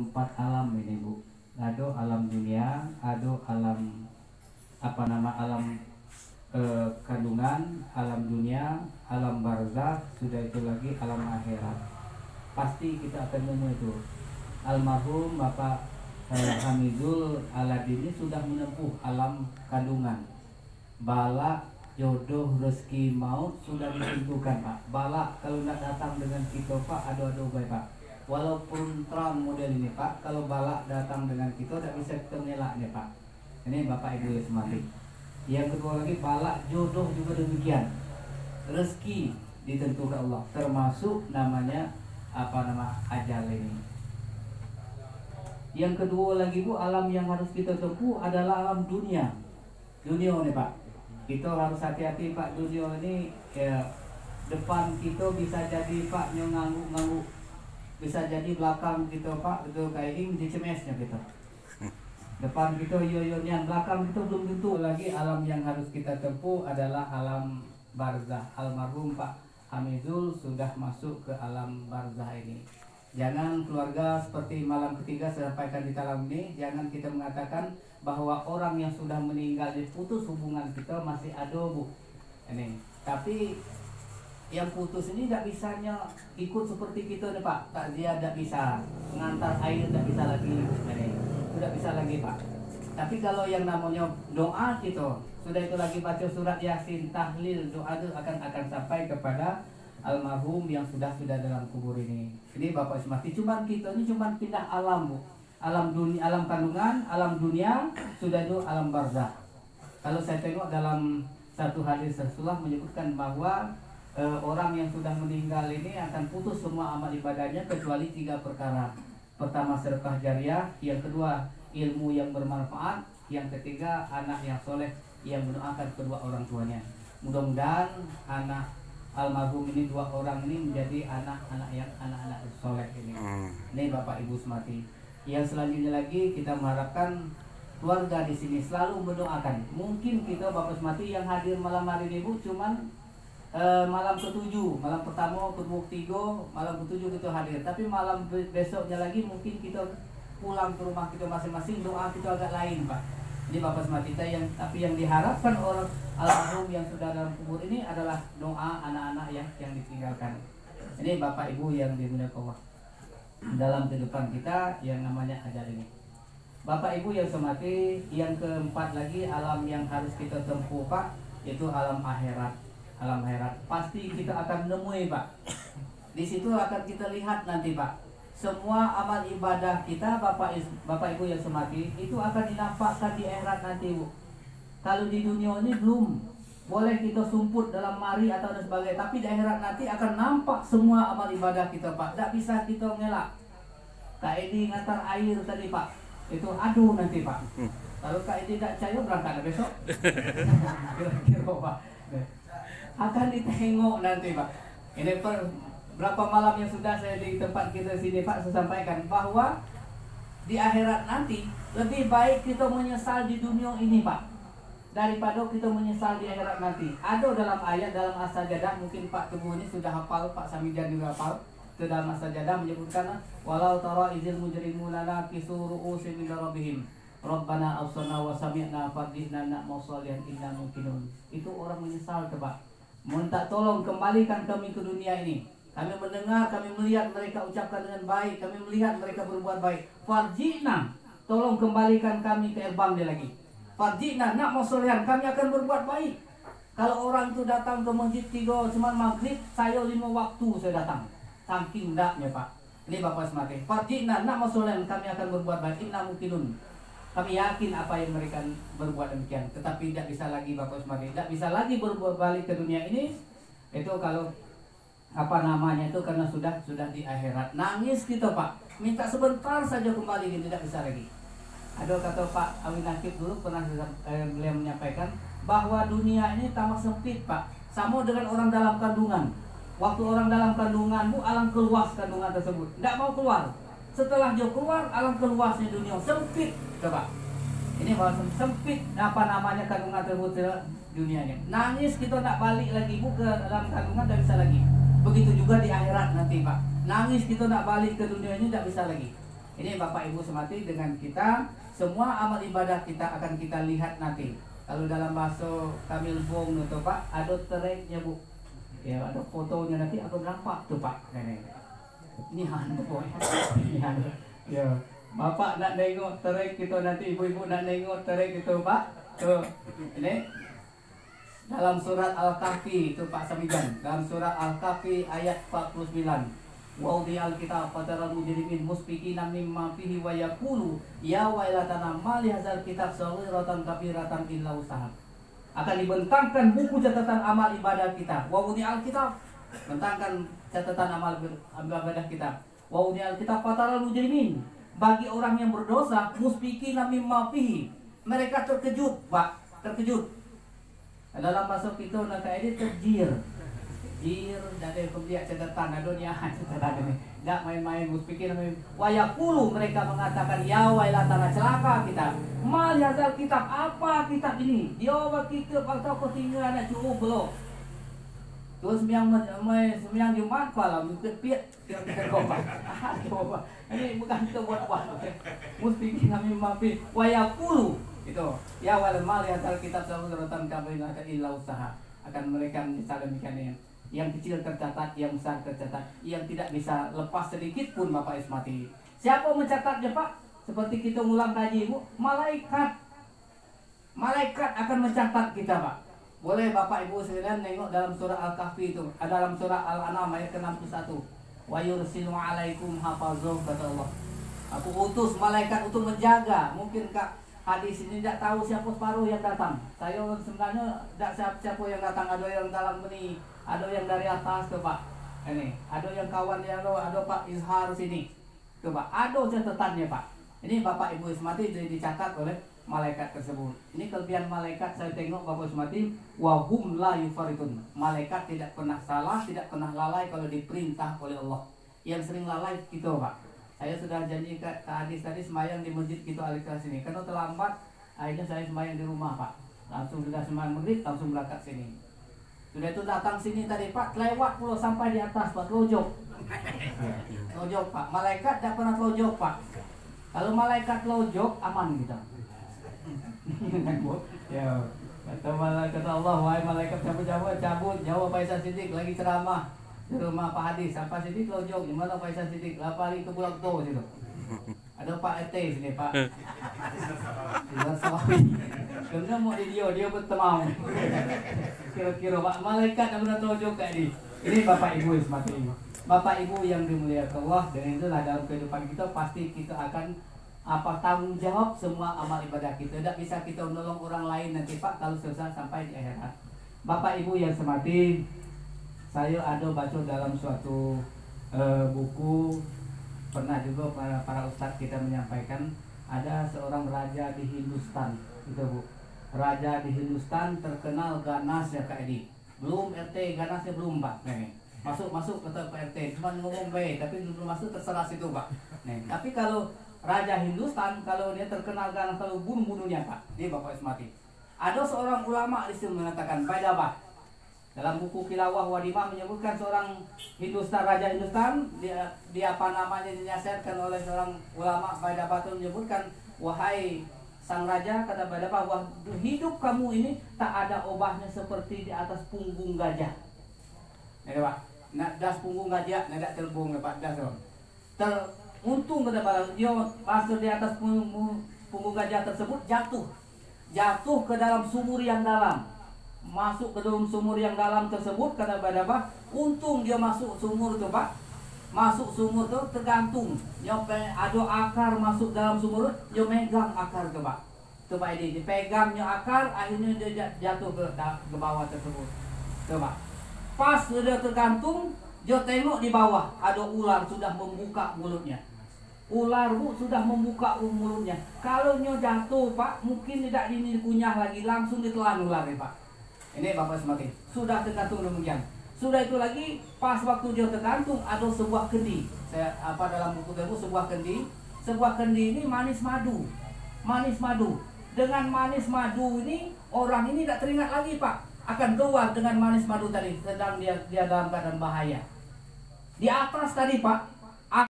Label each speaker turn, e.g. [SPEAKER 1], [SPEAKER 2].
[SPEAKER 1] empat alam ini Bu. Ada alam dunia, ada alam alam kandungan, alam dunia, alam barzakh, sudah itu lagi alam akhirat. Pasti kita akan nemu itu. Almarhum Bapak Hamizul Aladin ini sudah menempuh alam kandungan. Bala, jodoh, rezeki, maut sudah ditentukan Pak. Bala kalau tidak datang dengan kita Pak, adu-adu baik Pak. Walaupun terang model ini Pak, kalau bala datang dengan kita tidak bisa kita mengelaknya Pak. Ini Bapak Ibu yang semati. Yang kedua lagi bala, jodoh juga demikian. Rezeki ditentukan Allah, termasuk namanya ajal ini. Yang kedua lagi Bu, alam yang harus kita tempuh adalah alam dunia. Dunia nih Pak. Kita harus hati-hati Pak, dunia ini depan kita bisa jadi Pak ngangguk-ngangguk. Bisa jadi belakang kita Pak, itu kayak ini di CMS-nya kita. Depan kita yoyonya, belakang itu belum tentu. Lagi alam yang harus kita tempuh adalah alam barzakh. Almarhum Pak Hamizul sudah masuk ke alam barzakh ini. Jangan keluarga seperti malam ketiga saya sampaikan di dalam ini, jangan kita mengatakan bahwa orang yang sudah meninggal diputus hubungan kita masih ada Bu. Ini. Tapi yang putus ini tidak bisanya ikut seperti kita nih Pak. Takziah tidak bisa, mengantar air tidak bisa lagi. Ini. Tidak bisa lagi Pak. Tapi kalau yang namanya doa kita sudah itu lagi baca surat Yasin, tahlil, doa itu akan sampai kepada almarhum yang sudah dalam kubur ini. Ini Bapak Semati, cuman kita ini cuman pindah alam Bu. Alam dunia, alam kandungan, alam dunia, sudah itu alam barzakh. Kalau saya tengok dalam satu hadis Rasulullah menyebutkan bahwa orang yang sudah meninggal ini akan putus semua amal ibadahnya kecuali 3 perkara. Pertama sedekah jariah, yang kedua ilmu yang bermanfaat, yang ketiga anak yang soleh yang mendoakan kedua orang tuanya. Mudah-mudahan anak almarhum ini 2 orang ini menjadi anak-anak soleh ini. Ini Bapak Ibu semati. Yang selanjutnya lagi kita mengharapkan keluarga di sini selalu mendoakan. Mungkin kita Bapak semati yang hadir malam hari ini Bu cuman malam ke-7, malam pertama, kedua, ketiga, malam ke-7 kita hadir. Tapi malam besoknya lagi mungkin kita pulang ke rumah kita masing-masing, doa kita agak lain Pak. Jadi Bapak semati kita yang diharapkan orang almarhum yang sudah dalam kubur ini adalah doa anak-anak yang ditinggalkan. Ini Bapak Ibu yang dimuliakan Allah dalam kehidupan kita yang namanya ajal ini. Bapak Ibu yang semati, yang keempat lagi alam yang harus kita tempuh Pak, itu alam akhirat. Alam akhirat pasti kita akan menemui Pak. Di situ akan kita lihat nanti Pak. Semua amal ibadah kita Bapak Ibu yang semati itu akan dinampakkan di akhirat nanti Bu. Kalau di dunia ini belum boleh kita sumput dalam mari atau dan sebagainya, tapi di akhirat nanti akan nampak semua amal ibadah kita Pak. Tidak bisa kita ngelak. Kak Edi ngantar air tadi Pak, itu aduh nanti Pak. Kalau Kak Edi tidak percaya berangkat besok. Kira-kira Pak. Akan ditengok nanti Pak. Ini berapa malam yang sudah saya di tempat kita sini Pak, saya sampaikan bahwa di akhirat nanti lebih baik kita menyesal di dunia ini Pak daripada kita menyesal di akhirat nanti. Ada dalam ayat dalam As-Sajdah, mungkin Pak Teguh ini sudah hafal, Pak Samijan juga hafal. Itu dalam As-Sajdah menyebutkan walau tara izil mujrimuna nakisu ru'usim min rabbihim Rabbana absarna wa sami'na fardihna na'mal shalihan inna mungkinun. Itu orang menyesal Pak. Minta tolong kembalikan kami ke dunia ini. Kami mendengar, kami melihat mereka ucapkan dengan baik, kami melihat mereka berbuat baik. Farjina, tolong kembalikan kami ke erbang dia lagi. Farjina, nak mau solehan, kami akan berbuat baik. Kalau orang itu datang ke masjid 3 cuma maghrib, saya 5 waktu saya datang. Saking ndaknya Pak. Ini Bapak semati. Farjina, nak mau solehan, kami akan berbuat baik. Inna mungkinun. Kami yakin apa yang mereka berbuat demikian. Tetapi tidak bisa lagi Bapak semati. Tidak bisa lagi berbuat balik ke dunia ini. Itu kalau itu karena sudah di akhirat. Nangis kita Pak, minta sebentar saja kembali, tidak bisa lagi. Ada kata Pak Awi Nakib dulu pernah beliau menyampaikan bahwa dunia ini tamak sempit Pak, sama dengan orang dalam kandungan. Waktu orang dalam kandungan Bu, alam keluas kandungan tersebut, tidak mau keluar. Setelah dia keluar, alam keluasnya dunia sempit coba. Ini bahwa sempit kandungan tersebut dunianya. Nangis kita tak balik lagi Bu ke dalam kandungan, tidak bisa lagi. Begitu juga di akhirat nanti Pak. Nangis kita nak balik ke dunia ini tidak bisa lagi. Ini Bapak Ibu semati, dengan kita semua amal ibadah kita akan kita lihat nanti. Kalau dalam bahasa kami lembong itu Pak, ada tereknya Bu. Ya ada fotonya nanti aku nampak tuh Pak. Ini hantu boy. Ini hantu. Ya, Bapak nak nengok terek kita nanti, ibu-ibu nak nengok terek itu Pak. Tuh, ini dalam surat Al-Kahfi itu Pak Samijan. Dalam surat Al-Kahfi ayat 49. Wa udiyal kitab fataral mujrimin musfiqina mimma fihi wa yaqulu ya wailatana ma li hadzal kitab saghiratan kabiratan illa usaha. Akan dibentangkan buku catatan amal ibadah kita. Wa udiyal kitab, bentangkan catatan amal ibadah kita. Wa udiyal kitab fataral mujrimin, bagi orang yang berdosa musfiqina mimma fihi, mereka terkejut, Pak, terkejut. Dalam bahasa kita nak ini terjir. Jir dari pembelian catatan adonya catatan ini nggak main-main muspikir wayakulu, mereka mengatakan ya wailatana, celaka kita, mal yazal kitab, apa kitab ini dia kita atau ketinggalan nak cukup belum terus sembiang Jumat malam mungkin piat kita coba ini bukan kita buat muspikir kami mafi wayakulu itu ya wal mal yazal kitab saudara-saudara kami akan illa usaha, akan mereka misalnya demikian. Yang kecil tercatat, yang besar tercatat, yang tidak bisa lepas sedikit pun Bapak Ismati. Siapa mencatatnya Pak? Seperti kita ngulang kaji Bu, malaikat. Malaikat akan mencatat kita Pak. Boleh Bapak Ibu sekalian nengok dalam surah Al-Kahfi itu, dalam surah Al-An'am ayat ke-61. Wa yursilu alaikum hafazah, kata Allah. Aku utus malaikat untuk menjaga. Mungkin Kak hadis ini tidak tahu siapa separuh yang datang. Saya sebenarnya tidak siapa yang datang. Ada yang dalam ini, ada yang dari atas tuh Pak. Ini, ada yang kawan yang ada Pak Izhar sini. Tuh Pak, ada catatannya Pak. Ini Bapak Ibu Ismati dicatat oleh malaikat tersebut. Ini kelebihan malaikat, saya tengok Bapak Ismati, wahum la yufaritun. Malaikat tidak pernah salah, tidak pernah lalai kalau diperintah oleh Allah. Yang sering lalai kita Pak. Saya sudah janji ke hadis tadi semayang di masjid gitu Al-Ikhlas sini. Karena terlambat, akhirnya saya semayang di rumah Pak. Langsung sudah semayang maghrib, langsung berangkat sini. Sudah itu datang sini tadi Pak, lewat pulau sampai di atas Pak, telojok. Telojok Pak, malaikat tidak pernah telojok Pak. Kalau malaikat telojok, aman kita. Ya, kata Allah, wahai malaikat cabut, jawab Faisal Siddiq lagi ceramah di rumah Pak Hadis. Apa Siddiq telojok, di mana Faisal Siddiq? Lari ke Pulau Ketua situ. Ada Pak RT sini Pak. Karena mau dia bertemau. Kira-kira Pak malaikat yang benar telojok kayak ini Bapak Ibu semati ini. Bapak Ibu yang dimuliakan Allah, dan itulah dalam kehidupan kita pasti kita akan tanggung jawab semua amal ibadah kita. Tidak bisa kita menolong orang lain nanti Pak kalau selesai sampai di akhirat. Bapak Ibu yang semati, saya ada baca dalam suatu buku, pernah juga para ustadz kita menyampaikan, ada seorang raja di Hindustan, itu Bu. Raja di Hindustan terkenal ganas ya Kak Edi. Belum RT, ganasnya belum Pak. Nih, masuk ke RT, cuma ngomong baik, tapi belum masuk terserah situ Pak. Nih, tapi kalau Raja Hindustan, kalau dia terkenal ganas, kalau bunuh-bunuhnya Pak, ini Bapak Ismati. Ada seorang ulama di sini mengatakan, Baidabah. Dalam buku Kilawah Wadimah menyebutkan seorang Hindustan, Raja Hindustan, dia apa namanya dinasihatkan oleh seorang ulama Baidabah itu menyebutkan, wahai sang raja, kata Baidabah, wah hidup kamu ini tak ada obahnya seperti di atas punggung gajah. Ini Pak, nak das punggung gajah, nak terbung Pak, das untung kata Baidabah, dia masuk di atas punggung gajah tersebut jatuh ke dalam sumur yang dalam. Masuk ke dalam sumur yang dalam tersebut, kata Baidabah, untung dia masuk sumur itu Pak. Masuk sumur itu tergantung, ada akar masuk dalam sumur, dia megang akar itu Pak. Itu Pak ini dipegangnya akar, akhirnya dia jatuh ke bawah tersebut. Itu Pak. Pas dia tergantung, dia tengok di bawah ada ular sudah membuka mulutnya. Ular Bu sudah membuka mulutnya. Kalau dia jatuh Pak, mungkin tidak dikunyah lagi, langsung ditelan ular ya Pak. Ini Bapak semakin sudah tergantung demikian. Sudah itu lagi pas waktu dia tergantung ada sebuah kendi. Saya dalam buku itu sebuah kendi ini manis madu. Dengan manis madu ini orang ini tidak teringat lagi Pak akan keluar dengan manis madu tadi, sedang dia dalam keadaan bahaya. Di atas tadi Pak